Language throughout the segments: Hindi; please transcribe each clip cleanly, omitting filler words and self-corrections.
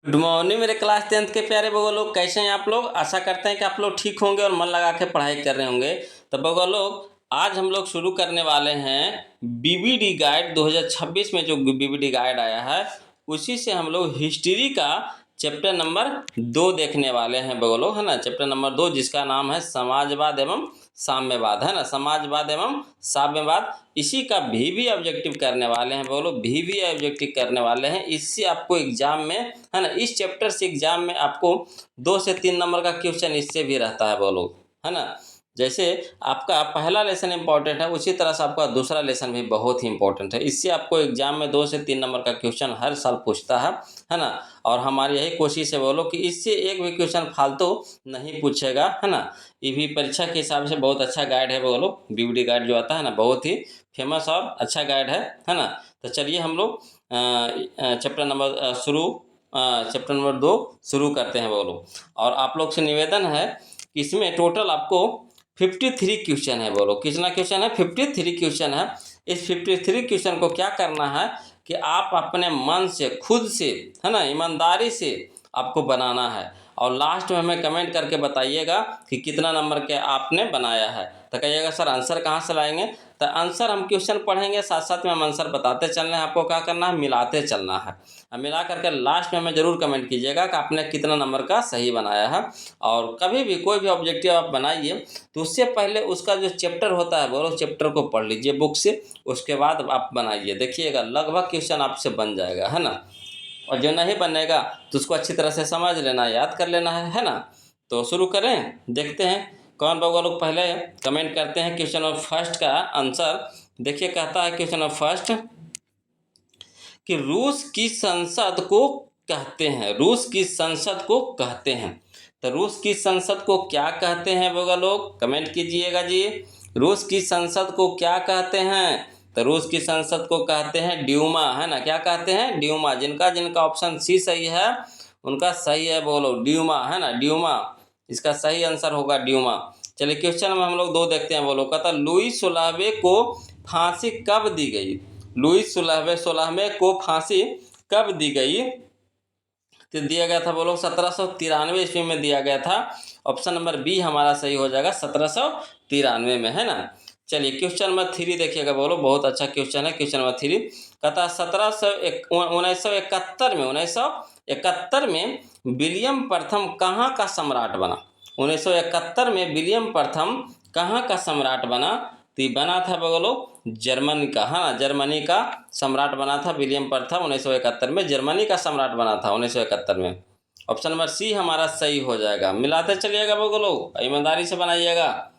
गुड मॉर्निंग मेरे क्लास 10th के प्यारे बगो लोग, कैसे हैं आप लोग। आशा करते हैं कि आप लोग ठीक होंगे और मन लगा के पढ़ाई कर रहे होंगे। तो बगो लोग, आज हम लोग शुरू करने वाले हैं बीबीडी गाइड 2026 में जो बीबीडी गाइड आया है उसी से हम लोग हिस्ट्री का चैप्टर नंबर 2 देखने वाले हैं बगो लोग, है ना। चैप्टर नंबर 2 जिसका नाम है समाजवाद एवं साम्यवाद, है ना। समाजवाद एवं साम्यवाद, इसी का भी ऑब्जेक्टिव करने वाले हैं बोलो। भी ऑब्जेक्टिव करने वाले हैं। इससे आपको एग्जाम में, है ना, इस चैप्टर से एग्जाम में आपको 2 से 3 नंबर का क्वेश्चन इससे भी रहता है बोलो, है ना। जैसे आपका पहला लेसन इंपॉर्टेंट है उसी तरह से आपका दूसरा लेसन भी बहुत ही इंपॉर्टेंट है। इससे आपको एग्जाम में 2 से 3 नंबर का क्वेश्चन हर साल पूछता है ना। और हमारी यही कोशिश है बोलो कि इससे एक भी क्वेश्चन फालतू नहीं पूछेगा, है ना। ये भी परीक्षा के हिसाब से बहुत अच्छा गाइड है बोलो। बीबीडी गाइड जो आता है ना, बहुत ही फेमस और अच्छा गाइड है ना। तो चलिए हम लोग चैप्टर नंबर 2 शुरू करते हैं बोलो। और आप लोग से निवेदन है कि इसमें टोटल आपको 53 क्वेश्चन है बोलो। कितना क्वेश्चन है? 53 क्वेश्चन है। इस 53 क्वेश्चन को क्या करना है कि आप अपने मन से, खुद से, है ना, ईमानदारी से आपको बनाना है। और लास्ट में हमें कमेंट करके बताइएगा कि कितना नंबर के आपने बनाया है। तो कहिएगा सर आंसर कहाँ से लाएंगे। तो आंसर हम क्वेश्चन पढ़ेंगे, साथ साथ में हम आंसर बताते चलना है। आपको क्या करना है? मिलाते चलना है। मिला करके लास्ट में हमें ज़रूर कमेंट कीजिएगा कि आपने कितना नंबर का सही बनाया है। और कभी भी कोई भी ऑब्जेक्टिव आप बनाइए तो उससे पहले उसका जो चैप्टर होता है वो चैप्टर को पढ़ लीजिए बुक से, उसके बाद आप बनाइए। देखिएगा लगभग क्वेश्चन आपसे बन जाएगा, है ना। और जो नहीं बनेगा तो उसको अच्छी तरह से समझ लेना, याद कर लेना है ना। तो शुरू करें, देखते हैं कौन बगवा लोग पहले कमेंट करते हैं। क्वेश्चन नंबर फर्स्ट का आंसर देखिए, कहता है क्वेश्चन नंबर फर्स्ट कि रूस की संसद को कहते हैं, रूस की संसद को कहते हैं। तो रूस की संसद को क्या कहते हैं बगवा लोग? कमेंट कीजिएगा जी। रूस की संसद को क्या कहते हैं? तो रूस की संसद को कहते हैं ड्यूमा, है ना। क्या कहते हैं? ड्यूमा। जिनका जिनका ऑप्शन सी सही है उनका सही है बोलो, ड्यूमा, है ना, ड्यूमा। इसका सही आंसर होगा ड्यूमा। चलिए क्वेश्चन में हम लोग 2 देखते हैं बोलो। कहता लुईस 16वें को फांसी कब दी गई? लुईस 16वें को फांसी कब दी गई? तो दिया गया था बोलो 1793 ईस्वी में दिया गया था। ऑप्शन नंबर बी हमारा सही हो जाएगा, 1793 में, है ना। चलिए क्वेश्चन नंबर 3 देखिएगा बोलो, बहुत अच्छा क्वेश्चन है। क्वेश्चन नंबर 3 कहता 1971 में विलियम प्रथम कहाँ का सम्राट बना? 1971 में विलियम प्रथम कहाँ का सम्राट बना? तो ये बना था बोलो जर्मनी का, हाँ, जर्मनी का सम्राट बना था विलियम प्रथम 1971 में। जर्मनी का सम्राट बना था 1971 में। ऑप्शन नंबर सी हमारा सही हो जाएगा। मिलाते चलिएगा बोलो, ईमानदारी से बनाइएगा।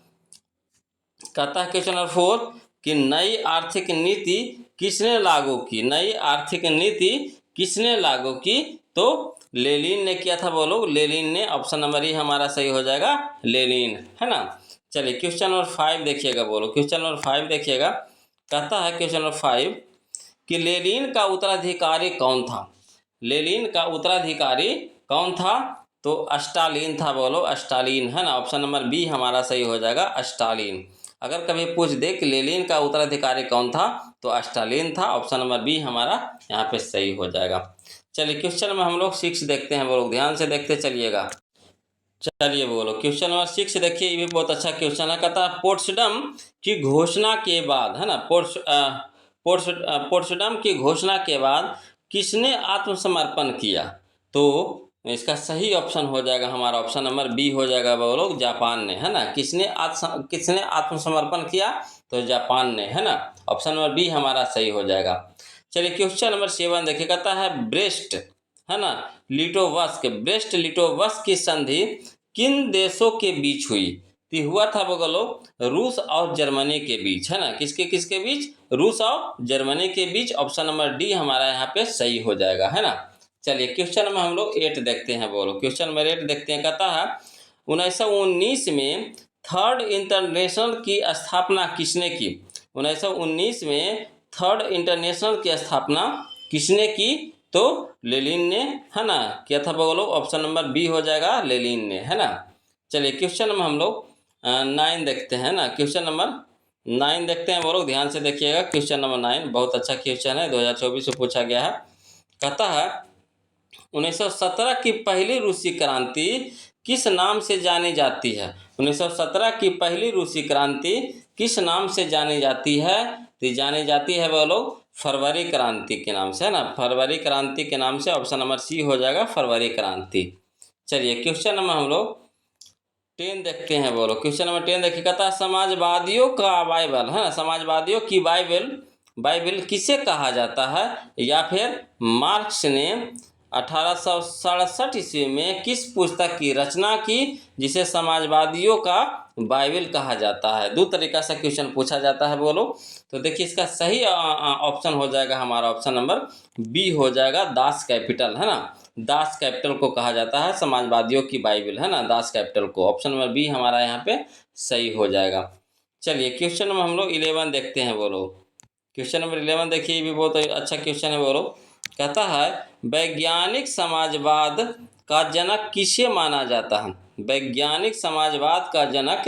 कहता है क्वेश्चन नंबर 4 कि नई आर्थिक नीति किसने लागू की? नई आर्थिक नीति किसने लागू की? तो लेनिन ने किया था बोलो, लेनिन ने। ऑप्शन नंबर ई हमारा सही हो जाएगा, लेनिन, है ना। चलिए क्वेश्चन नंबर 5 देखिएगा बोलो। क्वेश्चन नंबर 5 देखिएगा, कहता है क्वेश्चन नंबर 5 कि लेनिन का उत्तराधिकारी कौन था? लेनिन का उत्तराधिकारी कौन था? तो स्टालिन था बोलो, स्टालिन, है ना। ऑप्शन नंबर बी हमारा सही हो जाएगा, स्टालिन। अगर कभी पूछ दे कि लेनिन का उत्तराधिकारी कौन था तो स्टालिन था। ऑप्शन नंबर बी हमारा यहाँ पे सही हो जाएगा। चलिए क्वेश्चन में हम लोग 6 देखते हैं बोलो, ध्यान से देखते चलिएगा। चलिए बोलो क्वेश्चन नंबर 6 देखिए, ये भी बहुत अच्छा क्वेश्चन है। कहता है पोट्सडम की घोषणा के बाद, है ना, पोट्सडम की घोषणा के बाद किसने आत्मसमर्पण किया? तो इसका सही ऑप्शन हो जाएगा हमारा, ऑप्शन नंबर बी हो जाएगा बोलो, जापान ने, है ना। किसने आत्मसमर्पण किया? तो जापान ने, है ना। ऑप्शन नंबर बी हमारा सही हो जाएगा। चलिए क्वेश्चन नंबर 7 देखिए, कहता है ब्रेस्ट, है ना, ब्रेस्ट लिटोवस्क की संधि किन देशों के बीच हुई? तो हुआ था बगलो रूस और जर्मनी के बीच, है ना। किसके किसके बीच? रूस और जर्मनी के बीच। ऑप्शन नंबर डी हमारा यहाँ पे सही हो जाएगा, है ना। चलिए क्वेश्चन में हम लोग 8 देखते हैं बोलो। क्वेश्चन नंबर 8 देखते हैं, कहता है 1919 में थर्ड इंटरनेशनल की स्थापना किसने की? 1919 में थर्ड इंटरनेशनल की स्थापना किसने की? तो लेनिन ने, है ना, किया था बोलो। ऑप्शन नंबर बी हो जाएगा, लेनिन ने, है ना। चलिए क्वेश्चन में हम लोग 9 देखते हैं ना। क्वेश्चन नंबर 9 देखते हैं बोलो, ध्यान से देखिएगा। क्वेश्चन नंबर 9 बहुत अच्छा क्वेश्चन है, 2024 से पूछा गया है। कहता है 1917 की पहली रूसी क्रांति किस नाम से जानी जाती है? 1917 की पहली रूसी क्रांति किस नाम से जानी जाती है? तो जानी जाती है वो लोग फरवरी क्रांति के नाम से, है ना। फरवरी क्रांति के नाम से ऑप्शन नंबर सी हो जाएगा, फरवरी क्रांति। चलिए क्वेश्चन नंबर हम लोग 10 देखते हैं। बोलो क्वेश्चन नंबर 10 देखिए, कहता है समाजवादियों का बाइबल, है ना, समाजवादियों की बाइबल किसे कहा जाता है? या फिर मार्क्स ने 1867 ईस्वी में किस पुस्तक की रचना की जिसे समाजवादियों का बाइबल कहा जाता है? दो तरीका से क्वेश्चन पूछा जाता है। बोलो तो देखिए इसका सही ऑप्शन हो जाएगा हमारा ऑप्शन नंबर बी हो जाएगा, दास कैपिटल, है ना। दास कैपिटल को कहा जाता है समाजवादियों की बाइबल, है ना, दास कैपिटल को। ऑप्शन नंबर बी हमारा यहाँ पे सही हो जाएगा। चलिए क्वेश्चन नंबर हम लोग 11 देखते हैं। बोलो क्वेश्चन नंबर 11 देखिए, ये भी बहुत अच्छा क्वेश्चन है। बोलो कहता है वैज्ञानिक समाजवाद का जनक किसे माना जाता है? वैज्ञानिक समाजवाद का जनक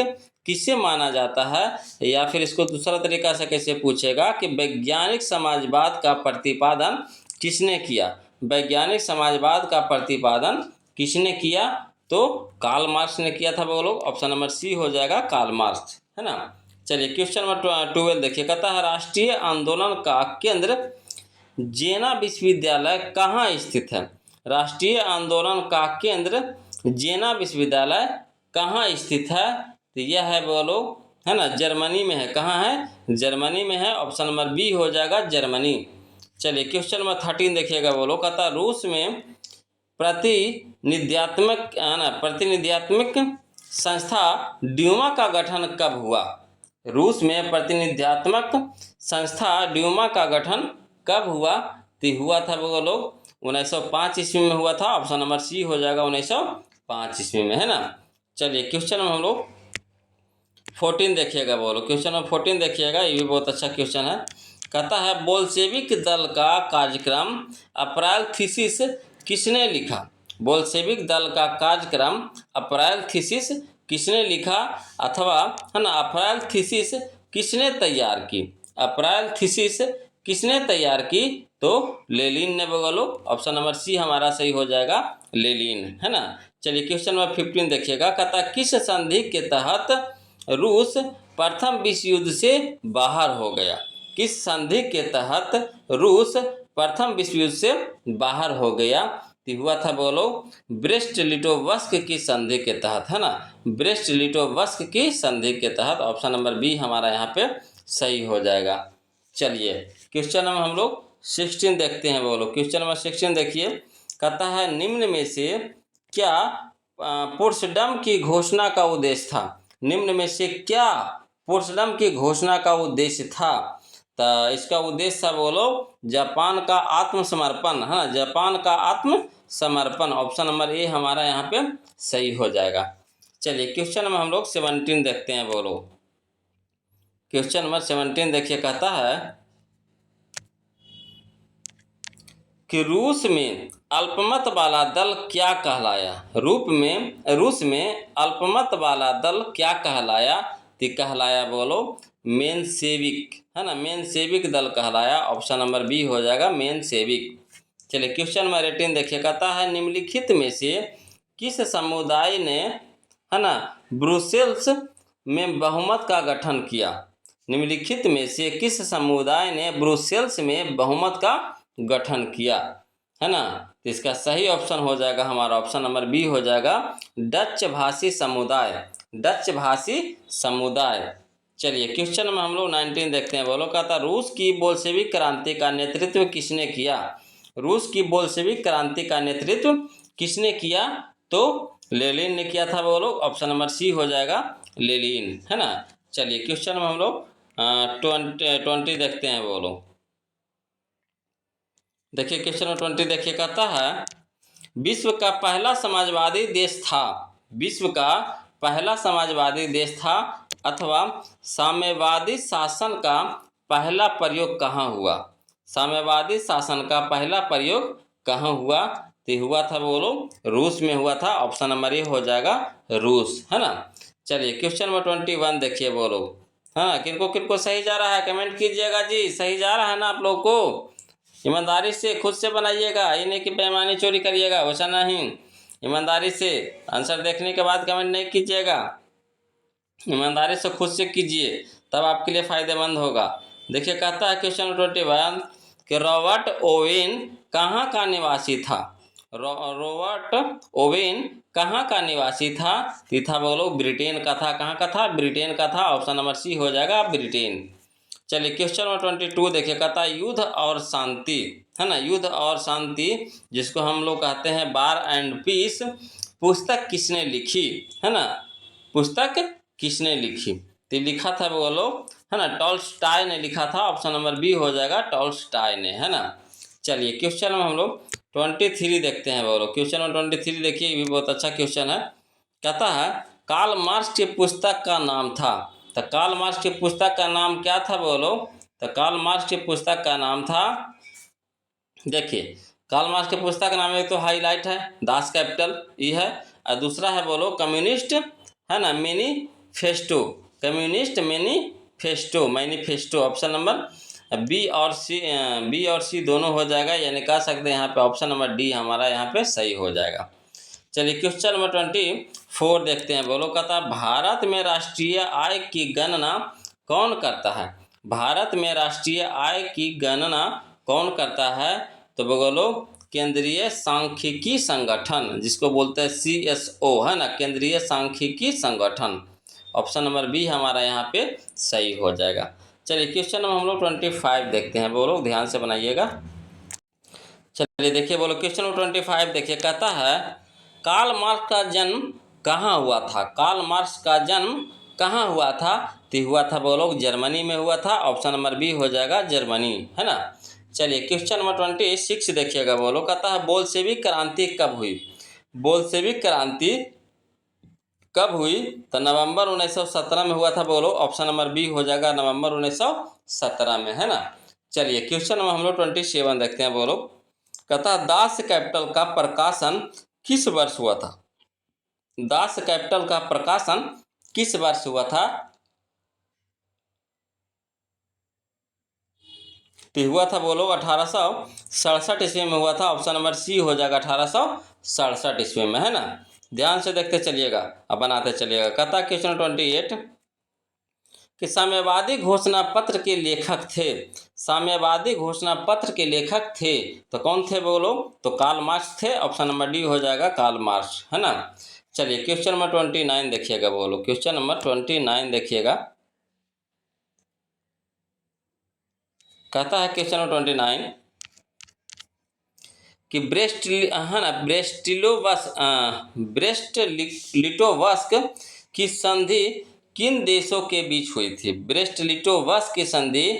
किसे माना जाता है? या फिर इसको दूसरा तरीका से कैसे पूछेगा कि वैज्ञानिक समाजवाद का प्रतिपादन किसने किया? वैज्ञानिक समाजवाद का प्रतिपादन किसने किया? तो कार्ल मार्क्स ने किया था। वो लोग ऑप्शन नंबर सी हो जाएगा, कार्ल मार्क्स, है ना। चलिए क्वेश्चन नंबर 12 देखिए, कहता है राष्ट्रीय आंदोलन का केंद्र जेना विश्वविद्यालय कहाँ स्थित है? राष्ट्रीय आंदोलन का केंद्र जेना विश्वविद्यालय कहाँ स्थित है? तो यह है बोलो, है ना, जर्मनी में है। कहाँ है? जर्मनी में है। ऑप्शन नंबर बी हो जाएगा, जर्मनी। चलिए क्वेश्चन नंबर 13 देखिएगा। बोलो कहता रूस में प्रतिनिध्यात्मक संस्था ड्यूमा का गठन कब हुआ? रूस में प्रतिनिध्यात्मक संस्था ड्यूमा का गठन कब हुआ? तो हुआ था वो लोग 1905 ईस्वी में हुआ था। ऑप्शन नंबर सी हो जाएगा, 1905 ईस्वी में, है ना। चलिए क्वेश्चन में हम लोग 14 देखिएगा। बोलो क्वेश्चन नंबर 14 देखिएगा, ये भी बहुत अच्छा क्वेश्चन है। कहता है बोल्शेविक दल का कार्यक्रम अप्रैल थीसिस किसने लिखा? बोल्शेविक दल का कार्यक्रम अप्रैल थीसिस किसने लिखा? अथवा, है ना, अप्रैल थीसिस किसने तैयार की? अप्रैल थीसिस किसने तैयार की? तो लेनिन ने। बोलो ऑप्शन नंबर सी हमारा सही हो जाएगा, लेनिन, है ना। चलिए क्वेश्चन नंबर 15 देखिएगा। कहता किस संधि के तहत रूस प्रथम विश्व युद्ध से बाहर हो गया? किस संधि के तहत रूस प्रथम विश्व युद्ध से बाहर हो गया? तो हुआ था बोलो ब्रेस्ट लिटोवस्क की संधि के तहत, है ना। ब्रेस्ट लिटोवस्क की संधि के तहत। ऑप्शन नंबर बी हमारा यहाँ पे सही हो जाएगा। चलिए क्वेश्चन नंबर हम लोग 16 देखते हैं। बोलो क्वेश्चन नंबर 16 देखिए, कहता है निम्न में से क्या पोट्सडम की घोषणा का उद्देश्य था? निम्न में से क्या पोट्सडम की घोषणा का उद्देश्य था? तो इसका उद्देश्य था बोलो जापान का आत्मसमर्पण, है ना, जापान का आत्मसमर्पण। ऑप्शन नंबर ए हमारा यहाँ पे सही हो जाएगा। चलिए क्वेश्चन नंबर हम लोग 17 देखते हैं। बोलो क्वेश्चन नंबर 17 देखिए, कहता है कि रूस में अल्पमत वाला दल क्या कहलाया? रूस में अल्पमत वाला दल क्या कहलाया? तो कहलाया बोलो मेनसेविक, है ना, मेनसेविक दल कहलाया। ऑप्शन नंबर बी हो जाएगा, मेनसेविक। चलिए क्वेश्चन नंबर 18 देखिए, कहता है निम्नलिखित में से किस समुदाय ने, है ना, ब्रुसेल्स में बहुमत का गठन किया? निम्नलिखित में से किस समुदाय ने ब्रुसेल्स में बहुमत का गठन किया, है ना। तो इसका सही ऑप्शन हो जाएगा हमारा ऑप्शन नंबर बी हो जाएगा, डच भाषी समुदाय, डच भाषी समुदाय। चलिए क्वेश्चन में हम लोग 19 देखते हैं। बोलो कहता रूस की बोल्शेविक क्रांति का नेतृत्व किसने किया? रूस की बोल्शेविक क्रांति का नेतृत्व किसने किया? तो लेनिन ने किया था। बोलो ऑप्शन नंबर सी हो जाएगा, लेनिन, है ना। चलिए क्वेश्चन में हम लोग 20 देखते हैं। बोलो देखिए क्वेश्चन नंबर 20 देखिए, कहता है विश्व का पहला समाजवादी देश था, विश्व का पहला समाजवादी देश था अथवा साम्यवादी शासन का पहला प्रयोग कहाँ हुआ? साम्यवादी शासन का पहला प्रयोग कहाँ हुआ? तो हुआ था बोलो रूस में हुआ था। ऑप्शन नंबर ए हो जाएगा, रूस, है ना। चलिए क्वेश्चन नंबर 21 देखिए। बोलो हाँ, किनको किनको सही जा रहा है कमेंट कीजिएगा जी, सही जा रहा है ना आप लोग को? ईमानदारी से खुद से बनाइएगा, ये नहीं कि बेईमानी चोरी करिएगा, वैसा नहीं। ईमानदारी से आंसर देखने के बाद कमेंट नहीं कीजिएगा, ईमानदारी से खुद से कीजिए, तब आपके लिए फ़ायदेमंद होगा। देखिए कहता है क्वेश्चन 21 कि रॉबर्ट ओवेन कहाँ का निवासी था। रॉबर्ट ओवेन कहाँ का निवासी था? तो था बोलो ब्रिटेन का था। कहाँ का था? ब्रिटेन का था। ऑप्शन नंबर सी हो जाएगा ब्रिटेन। चलिए क्वेश्चन नंबर 22 देखिए, कहता है युद्ध और शांति, है ना, युद्ध और शांति जिसको हम लोग कहते हैं वार एंड पीस, पुस्तक किसने लिखी, है ना, पुस्तक किसने लिखी? तो लिखा था बोलो, है ना, टॉल्स्टॉय ने लिखा था। ऑप्शन नंबर बी हो जाएगा टॉल्स्टॉय ने, है ना। चलिए क्वेश्चन में हम लोग 23 देखते हैं बोलो। क्वेश्चन नंबर 23 देखिए, ये भी बहुत अच्छा क्वेश्चन है। कहता है कार्ल मार्क्स की पुस्तक का नाम था। तो कार्ल मार्क्स की पुस्तक का नाम क्या था बोलो? तो कार्ल मार्क्स की पुस्तक का नाम था, देखिए कार्ल मार्क्स की पुस्तक का नाम एक तो हाईलाइट है, दास कैपिटल ये है, और दूसरा है बोलो कम्युनिस्ट, है ना, manifesto, communist manifesto. Option number B और सी दोनों हो जाएगा, यानी कह सकते हैं यहाँ पे ऑप्शन नंबर डी हमारा यहाँ पे सही हो जाएगा। चलिए क्वेश्चन नंबर 24 देखते हैं बोलो। कहता है भारत में राष्ट्रीय आय की गणना कौन करता है? भारत में राष्ट्रीय आय की गणना कौन करता है? तो बोलो केंद्रीय सांख्यिकी संगठन, जिसको बोलते हैं CSO, है ना, केंद्रीय सांख्यिकी संगठन। ऑप्शन नंबर बी हमारा यहाँ पे सही हो जाएगा। चलिए क्वेश्चन नंबर हम लोग 25 देखते हैं बोलो, ध्यान से बनाइएगा। चलिए देखिए बोलो क्वेश्चन नंबर 25 देखिए, कहता है कार्ल मार्क्स का जन्म कहाँ हुआ था? कार्ल मार्क्स का जन्म कहाँ हुआ था? तो हुआ था बोलो जर्मनी में हुआ था। ऑप्शन नंबर बी हो जाएगा जर्मनी, है ना। चलिए क्वेश्चन नंबर 26 देखिएगा बोलो। कहता है बोल्शेविक क्रांति कब हुई? बोल्शेविक क्रांति कब हुई? तो नवंबर 1917 में हुआ था बोलो। ऑप्शन नंबर बी हो जाएगा नवंबर 1917 में, है ना। चलिए क्वेश्चन नंबर हम लोग 27 देखते हैं बोलो। कहता है दास कैपिटल का प्रकाशन किस वर्ष हुआ था? दास कैपिटल का प्रकाशन किस वर्ष हुआ था? तो हुआ था बोलो 1867 ईस्वी में हुआ था। ऑप्शन नंबर सी हो जाएगा 1867 ईस्वी में, है ना। ध्यान से देखते चलिएगा, अब बनाते चलिएगा। कहता क्वेश्चन 28 कि साम्यवादी घोषणा पत्र के लेखक थे। साम्यवादी घोषणा पत्र के लेखक थे तो कौन थे बोलो? तो कार्ल मार्क्स थे। ऑप्शन नंबर डी हो जाएगा कार्ल मार्क्स, है ना। चलिए क्वेश्चन नंबर 29 देखिएगा बोलो। क्वेश्चन नंबर 29 देखिएगा, कहता है क्वेश्चन नंबर 29 कि ब्रेस्ट, है ना, ब्रेस्ट लिटोवस्क की संधि किन देशों के बीच हुई थी? ब्रेस्ट लिटोवस्क की संधि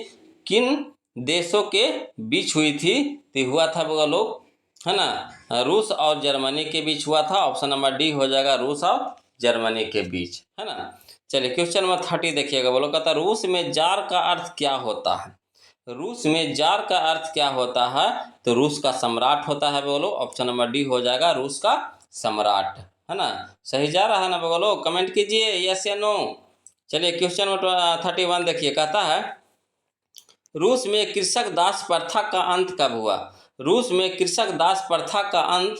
किन देशों के बीच हुई थी? तो हुआ था बोलो, है ना, रूस और जर्मनी के बीच हुआ था। ऑप्शन नंबर डी हो जाएगा रूस और जर्मनी के बीच, है ना। चलिए क्वेश्चन नंबर 30 देखिएगा बोलो। कहता रूस में जार का अर्थ क्या होता है? रूस में जार का अर्थ क्या होता है? तो रूस का सम्राट होता है बोलो। ऑप्शन नंबर डी हो जाएगा रूस का सम्राट, है ना। सही जा रहा है ना बोलो? कमेंट कीजिए यस या नो। चलिए क्वेश्चन नंबर 31 देखिए, कहता है रूस में कृषक दास प्रथा का अंत कब हुआ? रूस में कृषक दास प्रथा का अंत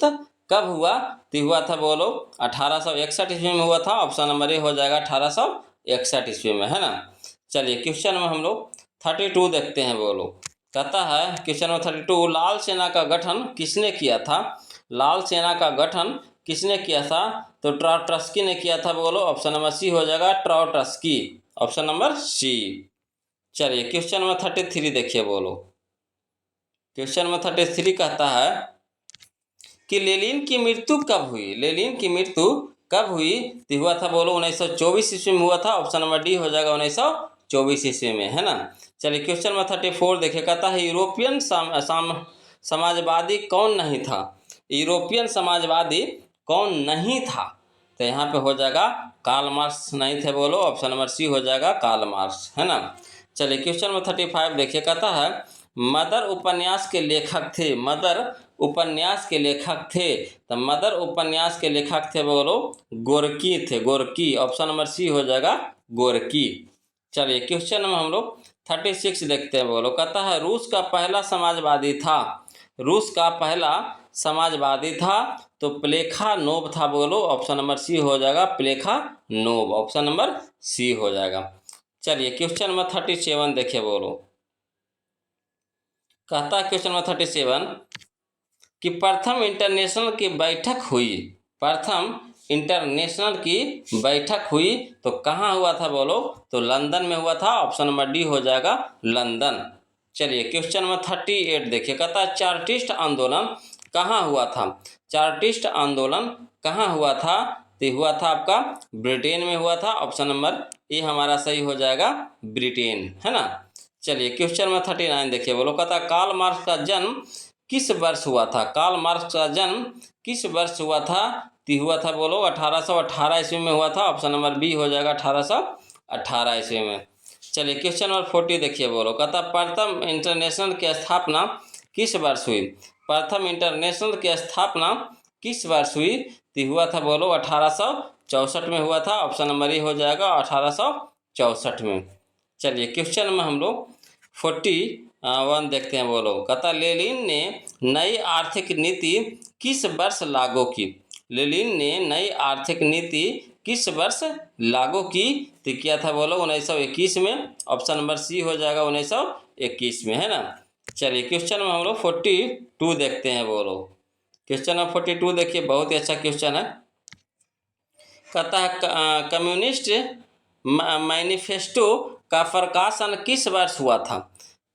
कब हुआ? तो हुआ था बोलो 1861 ईस्वी में हुआ था। ऑप्शन नंबर ए हो जाएगा 1861 ईस्वी में, है ना। चलिए क्वेश्चन में हम लोग 32 देखते हैं बोलो। कहता है क्वेश्चन नंबर 32 लाल सेना का गठन किसने किया था? लाल सेना का गठन किसने किया था? तो ट्राउट्स्की ने किया था बोलो। ऑप्शन नंबर सी हो जाएगा ट्राउट्स्की, ऑप्शन नंबर सी। चलिए क्वेश्चन नंबर 33 देखिए बोलो। क्वेश्चन नंबर 33 कहता है कि लेनिन की मृत्यु कब हुई? लेनिन की मृत्यु कब हुई? तो हुआ था बोलो 1924 ईस्वी में हुआ था। ऑप्शन नंबर डी हो जाएगा 1924 ईस्वी में, है ना। चलिए क्वेश्चन नंबर 34 देखिए, कहता है यूरोपियन समाजवादी कौन नहीं था? यूरोपियन समाजवादी कौन नहीं था? तो यहाँ पे हो जाएगा कार्ल मार्क्स नहीं थे बोलो। ऑप्शन नंबर सी हो जाएगा कार्ल मार्क्स, है ना। चलिए क्वेश्चन नंबर 35 देखिए, कहता है मदर उपन्यास के लेखक थे। मदर उपन्यास के लेखक थे तो मदर उपन्यास के लेखक थे बोलो गोर्की थे, गोर्की। ऑप्शन नंबर सी हो जाएगा गोर्की। चलिए क्वेश्चन नंबर हम लोग 36 देखते हैं बोलो। कहता है रूस का पहला समाजवादी था। रूस का पहला समाजवादी था तो प्लेखानोव था बोलो। ऑप्शन नंबर सी हो जाएगा, प्लेखानोव। ऑप्शन नंबर सी हो जाएगा। चलिए क्वेश्चन नंबर 37 देखिए बोलो। कहता है क्वेश्चन नंबर 37 कि प्रथम इंटरनेशनल की बैठक हुई। प्रथम इंटरनेशनल की बैठक हुई तो कहाँ हुआ था बोलो? तो लंदन में हुआ था। ऑप्शन नंबर डी हो जाएगा, लंदन। चलिए क्वेश्चन नंबर 38 देखिए। कहता है चार्टिस्ट आंदोलन कहाँ हुआ था? चार्टिस्ट आंदोलन कहाँ हुआ था? तो हुआ था आपका ब्रिटेन में हुआ था। ऑप्शन नंबर ए हमारा सही हो जाएगा, ब्रिटेन, है ना। चलिए क्वेश्चन नंबर 39 देखिए बोलो। कहता है कार्ल मार्क्स का जन्म किस वर्ष हुआ था? कार्ल मार्क्स का जन्म किस वर्ष हुआ था? तो हुआ था बोलो 1818 ईस्वी में हुआ था। ऑप्शन नंबर बी हो जाएगा, 1818 ईस्वी में। चलिए क्वेश्चन नंबर 40 देखिए बोलो। कहता प्रथम इंटरनेशनल की स्थापना किस वर्ष हुई? प्रथम इंटरनेशनल की स्थापना किस वर्ष हुई? तो हुआ था बोलो 1864 में हुआ था। ऑप्शन नंबर ए हो जाएगा, 1864 में। चलिए क्वेश्चन में हम लोग 41 देखते हैं बोलो। कहता लेनिन ने नई आर्थिक नीति किस वर्ष लागू की? लेनिन ने नई आर्थिक नीति किस वर्ष लागू की? तो किया था बोलो 1921 में। ऑप्शन नंबर सी हो जाएगा, 1921 में, है ना। चलिए क्वेश्चन में हम लोग 42 देखते हैं बोलो। क्वेश्चन नंबर 42 देखिए, बहुत ही अच्छा क्वेश्चन है। कहता है कम्युनिस्ट मैनिफेस्टो का प्रकाशन किस वर्ष हुआ था?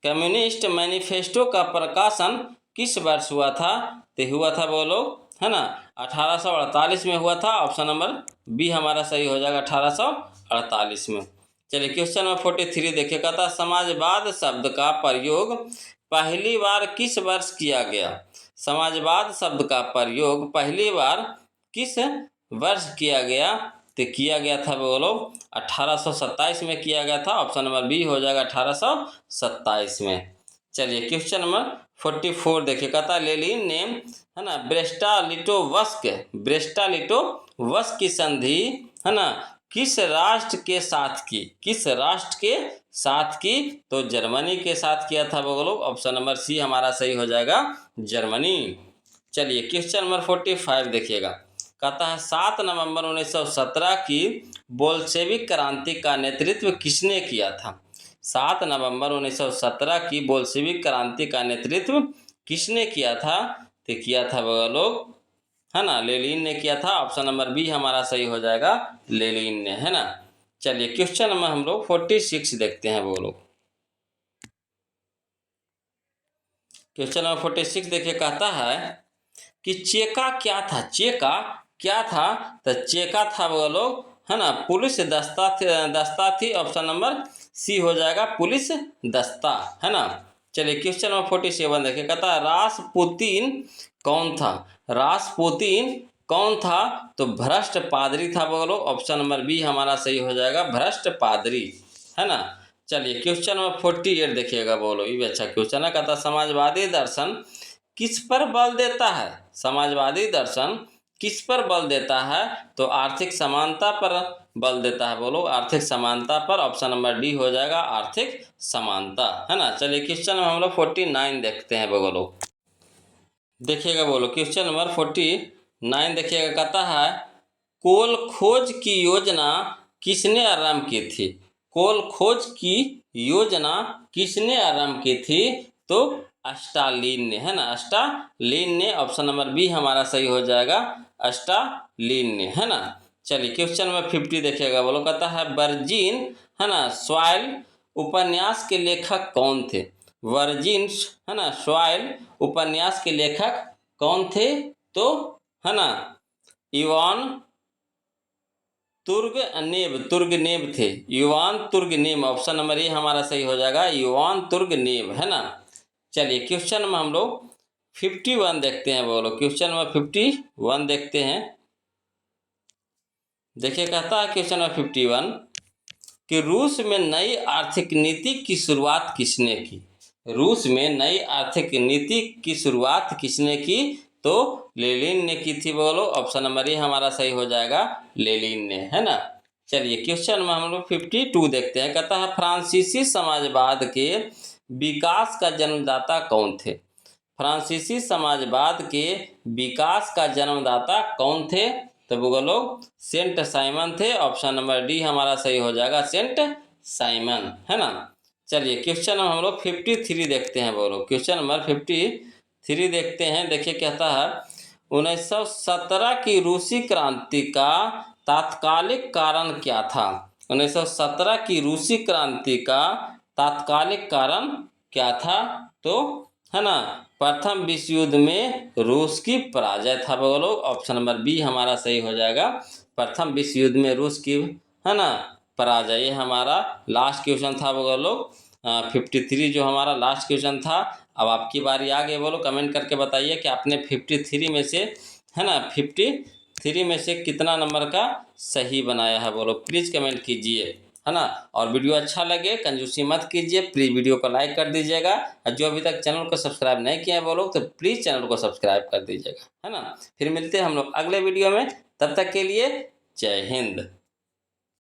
कम्युनिस्ट मैनिफेस्टो का प्रकाशन किस वर्ष हुआ था? तो हुआ था बोलो, है ना, 1848 में हुआ था। ऑप्शन नंबर बी हमारा सही हो जाएगा, 1848 में। चलिए क्वेश्चन नंबर 43 देखिए। कहता समाजवाद शब्द का प्रयोग पहली बार किस वर्ष किया गया? समाजवाद शब्द का प्रयोग पहली बार किस वर्ष किया गया? तो किया गया था बोलो 1827 में किया गया था। ऑप्शन नंबर बी हो जाएगा, 1827 में। चलिए क्वेश्चन नंबर 44 देखिए। कहता लेनिन ने, है ना, ब्रेस्टा-लिटोवस्क की संधि, है ना, किस राष्ट्र के साथ की? किस राष्ट्र के साथ की? तो जर्मनी के साथ किया था बोलो। ऑप्शन नंबर सी हमारा सही हो जाएगा, जर्मनी। चलिए क्वेश्चन नंबर 45 देखिएगा। कहता है 7 नवंबर 1917 की बोल्शेविक क्रांति का नेतृत्व किसने किया था? 7 नवंबर 1917 की बोल्शेविक क्रांति का नेतृत्व किसने किया था? तो किया था वो लोग, है ना, लेनिन ने किया था। ऑप्शन नंबर बी हमारा सही हो जाएगा, लेनिन ने, है ना। चलिए क्वेश्चन नंबर हम लोग 46 देखते हैं वो लोग। क्वेश्चन नंबर 46 देखिए। कहता है कि चेका क्या था? चेका क्या था? तो चेका था वो लोग, है ना, पुलिस दस्ता थी। ऑप्शन नंबर सी हो जाएगा, पुलिस दस्ता, है ना। चलिए क्वेश्चन नंबर 47 देखिए। कहता है रासपुतीन कौन था? रासपुतीन कौन था? तो भ्रष्ट पादरी था बोलो। ऑप्शन नंबर बी हमारा सही हो जाएगा, भ्रष्ट पादरी, है ना। चलिए क्वेश्चन नंबर 48 देखिएगा बोलो। ये भी अच्छा क्वेश्चन है। कहता समाजवादी दर्शन किस पर बल देता है? समाजवादी दर्शन किस पर बल देता है? तो आर्थिक समानता पर बल देता है बोलो। आर्थिक समानता पर। ऑप्शन नंबर डी हो जाएगा, आर्थिक समानता, है ना। चलिए क्वेश्चन में हम लोग 49 देखते हैं बोलो। देखिएगा बोलो क्वेश्चन नंबर 49 देखिएगा। कहता है कोल खोज की योजना किसने आरंभ की थी? कोल खोज की योजना किसने आरंभ की थी? तो स्टालिन ने, है ना, स्टालिन ने। ऑप्शन नंबर बी हमारा सही हो जाएगा, स्टालिन ने, है ना। चलिए क्वेश्चन नंबर 50 देखिएगा बोलो। कहता है वर्जिन, है ना, सॉइल उपन्यास के लेखक कौन थे? वर्जिन, है ना, सॉइल उपन्यास के लेखक कौन थे? तो, है ना, इवान तुर्गनेव थे। युवान तुर्गनेव। ऑप्शन नंबर ए हमारा सही हो जाएगा, युवान तुर्गनेव, है ना। चलिए क्वेश्चन में हम लोग 51 देखते हैं बोलो। क्वेश्चन नंबर 51 देखते हैं। देखिए कहता है क्वेश्चन नंबर 51 कि रूस में नई आर्थिक नीति की शुरुआत किसने की? रूस में नई आर्थिक नीति की शुरुआत किसने की? तो लेनिन ने की थी बोलो। ऑप्शन नंबर ए हमारा सही हो जाएगा, लेनिन ने, है ना। चलिए क्वेश्चन में हम लोग 52 देखते हैं। कहता है फ्रांसीसी समाजवाद के विकास का जन्मदाता कौन थे? फ्रांसीसी समाजवाद के विकास का जन्मदाता कौन थे? तो वो लोग सेंट साइमन थे। ऑप्शन नंबर डी हमारा सही हो जाएगा, सेंट साइमन, है ना। चलिए क्वेश्चन हम लोग 53 देखते हैं। बोलो क्वेश्चन नंबर 53 देखते हैं। देखिए कहता है 1917 की रूसी क्रांति का तात्कालिक कारण क्या था? 1917 की रूसी क्रांति का तात्कालिक कारण क्या था? तो है ना, प्रथम विश्व युद्ध में रूस की पराजय था। बोलो ऑप्शन नंबर बी हमारा सही हो जाएगा, प्रथम विश्व युद्ध में रूस की, है ना, पराजय। ये हमारा लास्ट क्वेश्चन था। बोलो 53 जो हमारा लास्ट क्वेश्चन था। अब आपकी बारी आ गई। बोलो कमेंट करके बताइए कि आपने 53 में से, है ना, 53 में से कितना नंबर का सही बनाया है। बोलो प्लीज़ कमेंट कीजिए, है ना। और वीडियो अच्छा लगे कंजूसी मत कीजिए, प्लीज़ वीडियो को लाइक कर दीजिएगा। और जो अभी तक चैनल को सब्सक्राइब नहीं किया है बोलो तो प्लीज़ चैनल को सब्सक्राइब कर दीजिएगा, है ना। फिर मिलते हैं हम लोग अगले वीडियो में, तब तक के लिए जय हिंद।